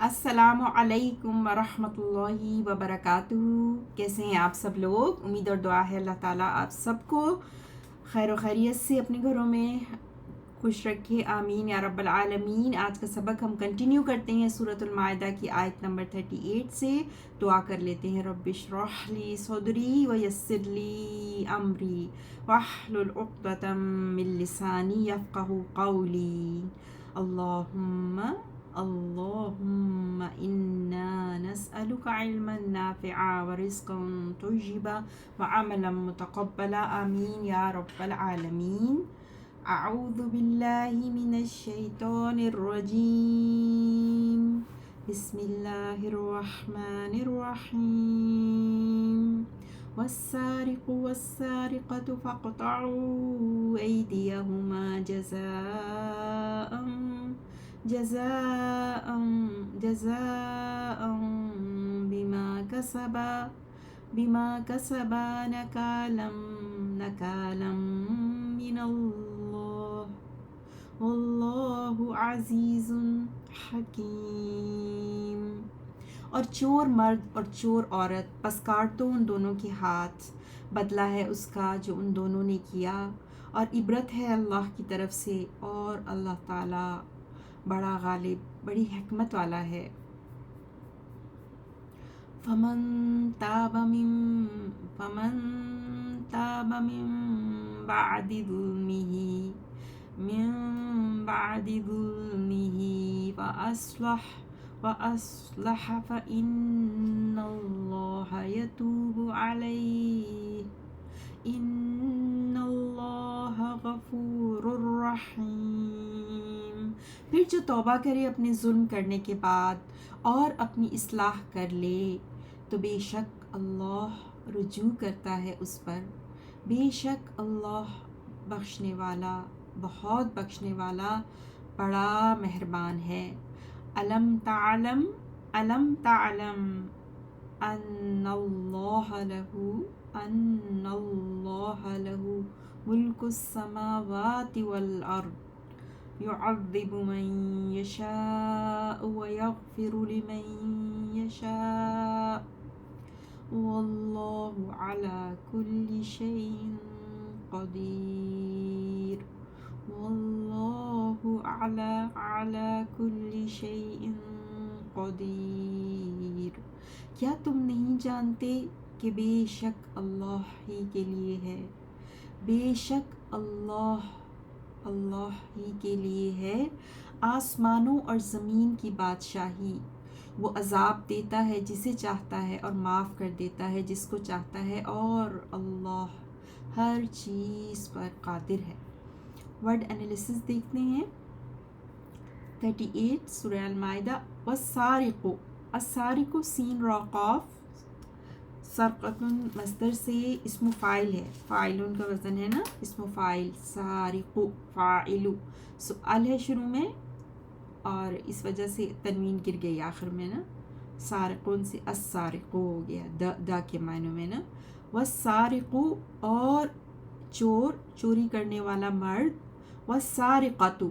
السلام علیکم ورحمۃ اللہ وبرکاتہ۔ کیسے ہیں آپ سب لوگ؟ امید اور دعا ہے اللہ تعالیٰ آپ سب کو خیر و خیریت سے اپنے گھروں میں خوش رکھے، آمین یا رب العالمین۔ آج کا سبق ہم کنٹینیو کرتے ہیں سورۃ المائدہ کی آیت نمبر 38 سے۔ دعا کر لیتے ہیں، رب اشرح لی صدری ویسر لی امری واحلل عقدۃ من لسانی یفقہوا قولی۔ اللہم انا نسألک علما نافعا ورزقا طیبا وعملا متقبلا، آمین یا رب العالمین۔ اعوذ باللہ من الشیطان الرجیم، بسم اللہ الرحمن الرحیم۔ والسارق والسارقة فاقطعوا أيديهما جزاء بما كسبا نكالا من الله واللہ عزیز حکیم۔ اور چور مرد اور چور عورت، پس کاٹ دو ان دونوں کے ہاتھ، بدلہ ہے اس کا جو ان دونوں نے کیا، اور عبرت ہے اللہ کی طرف سے، اور اللہ تعالیٰ بڑا غالب، بڑی حکمت والا ہے۔ فمن تاب من بعد ظلمه وأصلح فإن الله يتوب عليه ان اللہ غفور رحیم۔ پھر جو توبہ کرے اپنے ظلم کرنے کے بعد اور اپنی اصلاح کر لے تو بے شک اللہ رجوع کرتا ہے اس پر، بے شک اللہ بخشنے والا، بہت بخشنے والا، بڑا مہربان ہے۔ الم تعلم ان اللہ لہ ملک السماوات والارض يعذب من يشاء ويغفر لمن يشاء واللہ على كل شيء قدیر، واللہ على كل شيء قدیر۔ کیا تم نہیں جانتے کہ بے شک اللہ ہی کے لیے ہے، بے شک اللہ ہی کے لیے ہے آسمانوں اور زمین کی بادشاہی۔ وہ عذاب دیتا ہے جسے چاہتا ہے اور معاف کر دیتا ہے جس کو چاہتا ہے، اور اللہ ہر چیز پر قادر ہے۔ ورڈ انالیسس دیکھتے ہیں۔ 38 سورہ المائدہ۔ والسارق، السارق سین را قاف، سرقتن مصدر سے اسم فاعل ہے، فاعلن کا وزن ہے نا، اسم فاعل، سارق فاعل، ال ہے شروع میں اور اس وجہ سے تنوین گر گئی آخر میں نا، سارقون سے السارق ہو گیا دا کے معنی میں نا۔ والسارق، اور چور، چوری کرنے والا مرد، والسارقۃ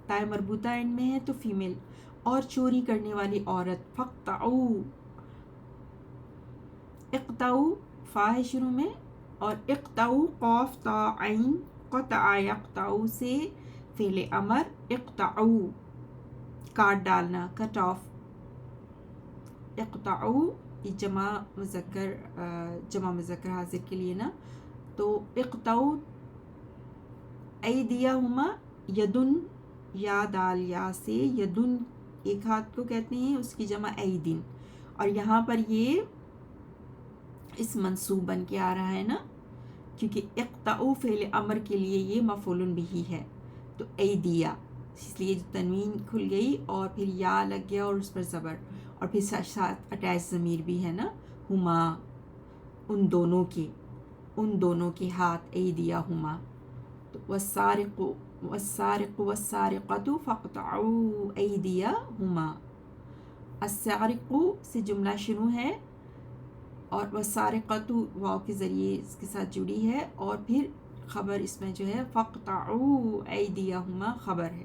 تائے مربوطہ اینڈ میں ہے تو فیمیل، اور چوری کرنے والی عورت، اقطعوا فا ہے شروع میں، اور اقطعوا قاف تا عین، قطع یقطع سے فعل امر، اقطعوا کاٹ ڈالنا، کٹ آف، اقطعوا یہ جمع مذکر حاضر کے لیے نا، تو اقطعوا ایدیہما، یدن یا دال یا سے، یدن ایک ہاتھ کو کہتے ہیں، اس کی جمع ایدن، اور یہاں پر یہ اس منصوب بن کے آ رہا ہے نا، کیونکہ اقطعوا فعل امر کے لیے یہ مفعول بہ ہے، تو ایدیا اس لیے تنوین کھل گئی اور پھر یا لگ گیا اور اس پر زبر، اور پھر ساتھ اٹیچ ضمیر بھی ہے نا، ہما ان دونوں کے ہاتھ، ایدیہما، تو والسارق والسارقۃ فاقطعوا ایدیہما، السارق سے جملہ شروع ہے اور والسارقۃ واو کے ذریعے اس کے ساتھ جڑی ہے، اور پھر خبر اس میں جو ہے فاقطعوا ایدیہما خبر ہے۔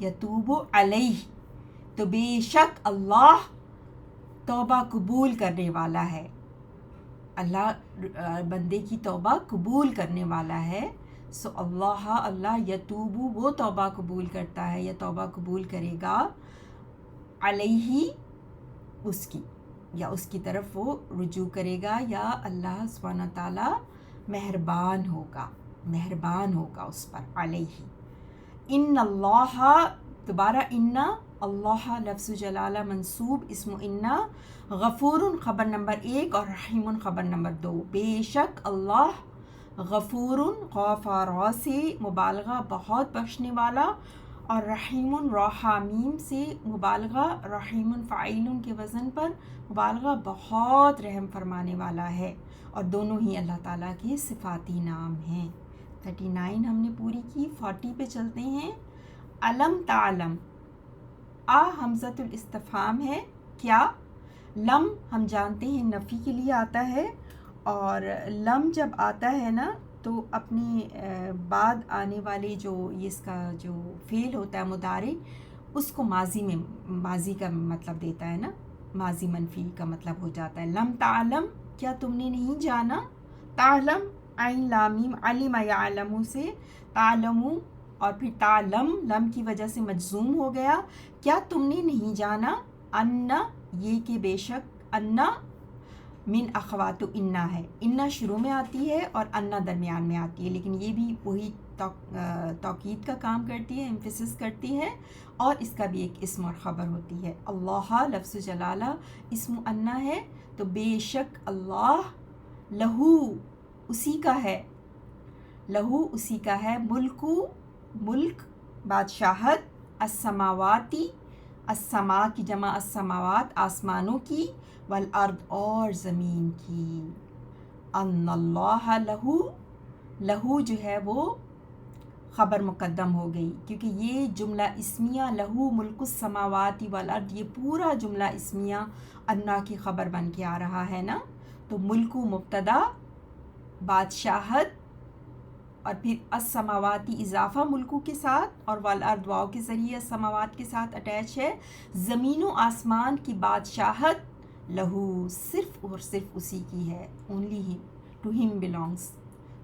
یتوب علیہ، تو بے شک اللہ توبہ قبول کرنے والا ہے، اللہ بندے کی توبہ قبول کرنے والا ہے. سو اللہ یتوبو، وہ توبہ قبول کرتا ہے یا توبہ قبول کرے گا، علیہ، اس کی، یا اس کی طرف وہ رجوع کرے گا، یا اللہ سبحانہ تعالیٰ مہربان ہوگا اس پر. علیہ، ان اللہ، دوبارہ ان، اللہ لفظ جلالہ منصوب، اسم ان، غفور خبر نمبر 1 اور رحیم خبر نمبر 2. بے شک اللہ غفور، غفار سے مبالغہ بہت بخشنے والا، اور رحیم رحامیم سے مبالغہ، رحیم فعیل کے وزن پر مبالغہ بہت رحم فرمانے والا ہے، اور دونوں ہی اللہ تعالیٰ کے صفاتی نام ہیں. 39 ہم نے پوری کی. 40 پہ چلتے ہیں. علم تعلم، حمزۃ الاستفہام ہے، کیا؟ لم ہم جانتے ہیں نفی کے لیے آتا ہے، اور لم جب آتا ہے نا تو اپنے بعد آنے والے جو اس کا جو فعل ہوتا ہے مضارع، اس کو ماضی کا مطلب دیتا ہے نا، ماضی منفی کا مطلب ہو جاتا ہے. لم تعلم، کیا تم نے نہیں جانا؟ تعلم، عین لام میم، علم یعلم سے تعلم، اور پھر تعلم لم کی وجہ سے مجزوم ہو گیا. کیا تم نے نہیں جانا؟ ان، یہ کہ بے شک ان من اخوات انا ہے، انا شروع میں آتی ہے اور انا درمیان میں آتی ہے، لیکن یہ بھی وہی توکید کا کام کرتی ہے، ایمفیسس کرتی ہے، اور اس کا بھی ایک اسم اور خبر ہوتی ہے. اللہ لفظ جلالہ اسم انا ہے، تو بے شک اللہ، لہو اسی کا ہے، لہو اسی کا ہے، ملک بادشاہت، السماواتی، السما کی جمع السماوات آسمانوں کی، والارض اور زمین کی. ان اللہ لہو جو ہے وہ خبر مقدم ہو گئی، کیونکہ یہ جملہ اسمیہ لہو ملک السماوات والارض، یہ پورا جملہ اسمیہ انا کی خبر بن کے آ رہا ہے نا. تو ملک مبتدا، بادشاہت، اور پھر السماواتی اضافہ ملکو کے ساتھ، اور والارض واو کے ذریعے السماوات کے ساتھ اٹیچ ہے. زمین و آسمان کی بادشاہت لہو، صرف اور صرف اسی کی ہے، اونلی ہی، ٹو ہم بلانگس،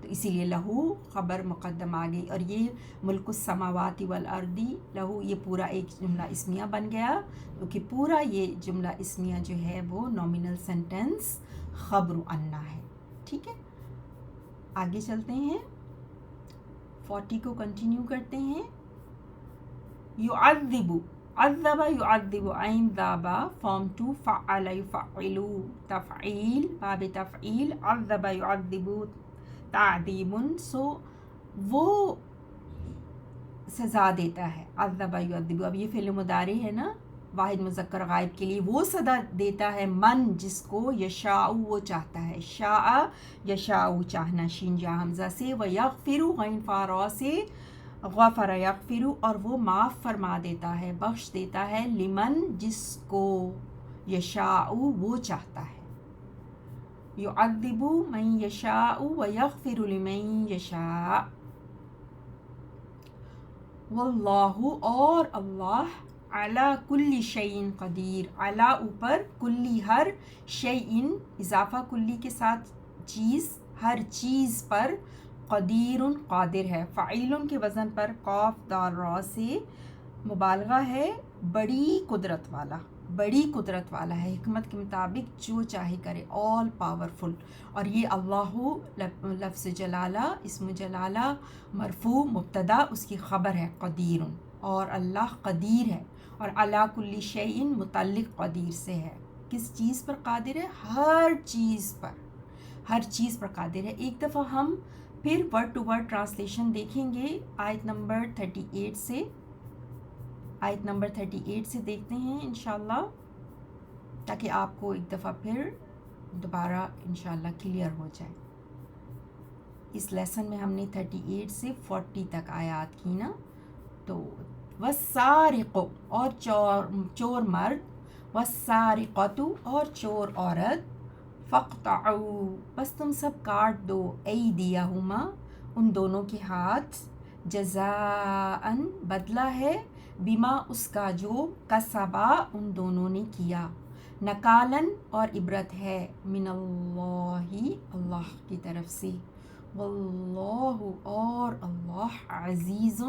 تو اسی لیے لہو خبر مقدم آ گئی. اور یہ ملک السماوات والارض لہو، یہ پورا ایک جملہ اسمیہ بن گیا، کیونکہ پورا یہ جملہ اسمیہ جو ہے وہ نومینل سینٹنس خبر انا ہے. ٹھیک ہے، آگے چلتے ہیں. 40 کو کنٹینیو کرتے ہیں. یعذب، عذب یعذب، عین ذابا، فارم 2، فعل یفعلو، تفعیل، باب تفعیل، عذب یعذب تعذیب، سو وہ سزا دیتا ہے. عذب یعذب، اب یہ فعل مضارع ہے نا، واحد مذکر غائب کے لیے، وہ سزا دیتا ہے من، جس کو یشاء وہ چاہتا ہے، شاء یشاء چاہنا، شین جا حمزہ سے، و یغفر غین فارا سے، غفر یغفر، اور وہ معاف فرما دیتا ہے، بخش دیتا ہے، لمن جس کو یشاء وہ چاہتا ہے. یعذب من یشاء و یغفر لمن یشاء. واللہ، اور اللہ، علی کل شیء قدیر، علی اوپر، کلی ہر، شیء اضافہ کلی کے ساتھ چیز، ہر چیز پر، قدیر قادر ہے، فعیل کے وزن پر، قاف دال را سے مبالغہ ہے، بڑی قدرت والا ہے، حکمت کے مطابق جو چاہے کرے، آل پاورفل. اور یہ اللہ لفظ جلالہ، اسم جلالہ مرفوع مبتدا، اس کی خبر ہے قدیر، اور اللہ قدیر ہے، اور علی کل شیء متعلق قدیر سے ہے. کس چیز پر قادر ہے؟ ہر چیز پر قادر ہے. ایک دفعہ ہم پھر ورڈ ٹو ورڈ ٹرانسلیشن دیکھیں گے آیت نمبر 38 سے دیکھتے ہیں انشاءاللہ، تاکہ آپ کو ایک دفعہ پھر دوبارہ انشاءاللہ کلیئر ہو جائے. اس لیسن میں ہم نے 38 سے 40 تک آیات کی نا. تو والسارق، اور چور مرد، والسارقۃ، اور چور عورت، فاقطعوا، بس تم سب کاٹ دو، ایدیہما، ان دونوں کے ہاتھ، جزاءً بدلہ ہے، بما اس کا جو کسبا ان دونوں نے کیا، نکالن اور عبرت ہے، من اللہ اللہ کی طرف سے، واللہ اور اللہ عزیز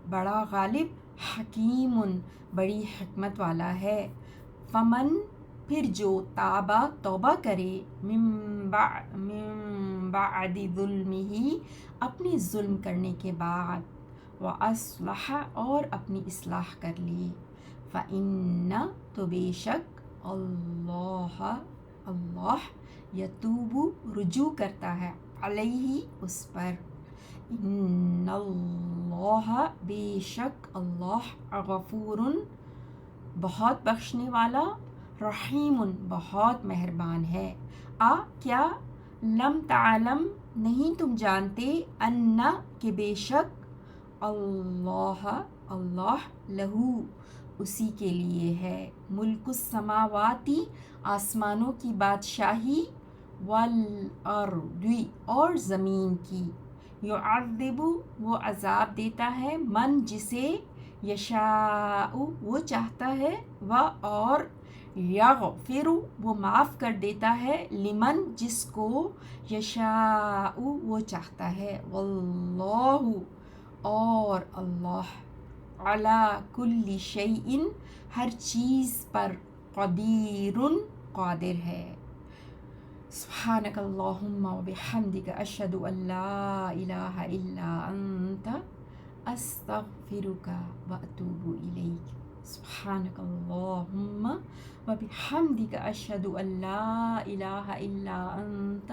بڑا غالب، حکیم بڑی حکمت والا ہے۔ فمن پھر جو تابا توبہ کرے، من بعد ظلمہ اپنے ظلم کرنے کے بعد، وَأَصْلَحَ اور اپنی اصلاح کر لی، فَإِنَّ تو بے شک اللہ یتوب رجوع کرتا ہے، علیہ اس پر، ان اللہ بے شک اللہ غفور بہت بخشنے والا، رحیم بہت مہربان ہے۔ کیا لم تعلم نہیں تم جانتے، ان کہ بے شک اللہ لہو اسی کے لیے ہے، ملک السماواتی آسمانوں کی بادشاہی، والارض اور زمین کی، یعذب وہ عذاب دیتا ہے، من جسے، یشاء وہ چاہتا ہے، اور یغفر وہ معاف کر دیتا ہے، لمن جس کو، یشاء وہ چاہتا ہے، واللہ اور اللہ، علی کل شیء ہر چیز پر، قدیر قادر ہے۔ سبحانک اللہم و بحمدک، اشہد ان لا الہ الا انت، استغفرک و اتوب الیک۔ سبحانک اللہم و بحمدک، اشہد ان لا الہ الا انت،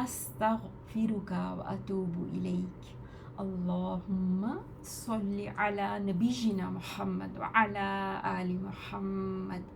استغفرک و اتوب الیک۔ اللہم صل علی نبینا محمد وعلی آل محمد۔